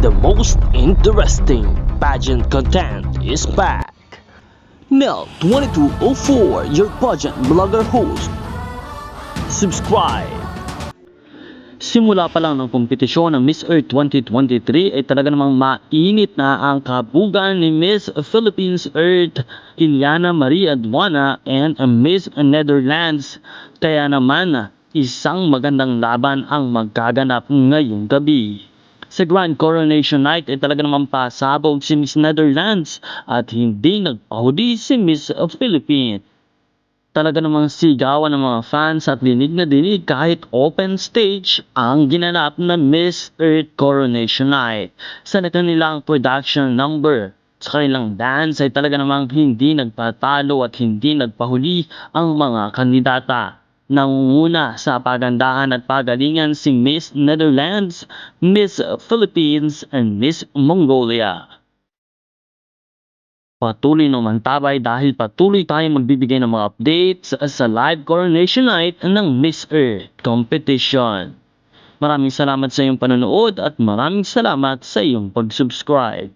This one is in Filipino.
the most interesting pageant content is back. Mel 2204, your pageant blogger host. Subscribe! Simula pa lang ng kompetisyon ng Miss Earth 2023 ay talaga namang mainit na ang kabugan ni Miss Philippines Earth Iliana Marie Aduana and Miss Netherlands. Kaya naman isang magandang laban ang magkaganap ngayong gabi. Sa Grand Coronation Night ay talaga namang pasabog si Miss Netherlands at hindi nagpahuli si Miss Philippines. Talaga namang sigawan ng mga fans at dinig na dinig kahit open stage ang ginanap na Miss Earth Coronation Night. Sa kanilang production number sa kanilang dance ay talaga namang hindi nagpatalo at hindi nagpahuli ang mga kandidata. Nangunguna sa pagandahan at pagalingan si Miss Netherlands, Miss Philippines, and Miss Mongolia. Patuloy naman tabay dahil patuloy tayong magbibigay ng mga updates sa live coronation night ng Miss Earth competition. Maraming salamat sa iyong panonood at maraming salamat sa iyong pag-subscribe.